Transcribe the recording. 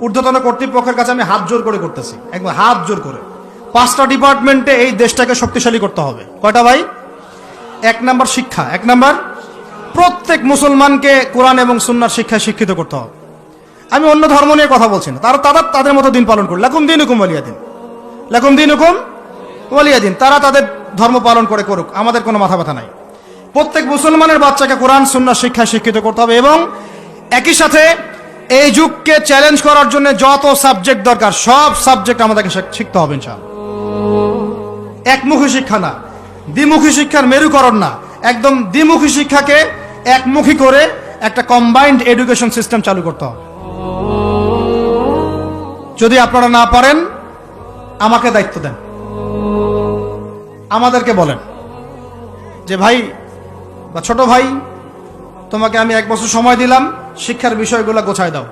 ঊর্ধ্বতন কর্তৃপক্ষের কাছে আমি হাত জোর করে করতেছি, একদম হাত জোর করে। 5টা ডিপার্টমেন্টে এই দেশটাকে শক্তিশালী করতে হবে। কয়টা ভাই? 1 নাম্বার শিক্ষা, 1 নাম্বার প্রত্যেক মুসলমানকে কোরআন এবং সুন্নাহর শিক্ষায় শিক্ষিত করতে হবে। আমি অন্য ধর্ম নিয়ে কথা বলছি না, তারা তাদের মতো দিন পালন করুক। লাকুম দীনুকুম ওয়ালিয়া দিন, লাকুম দীনুকুম ওয়ালিয়া দিন। তারা তাদের ধর্ম পালন করে করুক, আমাদের কোনো মাথা ব্যথা নাই। প্রত্যেক মুসলমানের বাচ্চাকে কোরআন সুন্নাহর শিক্ষায় শিক্ষিত করতে হবে এবং একই সাথে এই যুগকে চ্যালেঞ্জ করার জন্য যত সাবজেক্ট দরকার সব সাবজেক্ট আমাদেরকে শিখতে হবে ইনশাআল্লাহ। একমুখী শিক্ষা না, দ্বিমুখী শিক্ষার মেরুকরণ না, একদম দ্বিমুখী শিক্ষাকে একমুখী করে একটা কম্বাইন্ড এডুকেশন সিস্টেম চালু করতে হবে। যদি আপনারা না পারেন আমাকে দায়িত্ব দেন, আমাদেরকে বলেন যে ভাই বা ছোট ভাই, তোমাকে আমি 1 বছর সময় দিলাম, শিক্ষার বিষয়গুলো গোছায় দাও।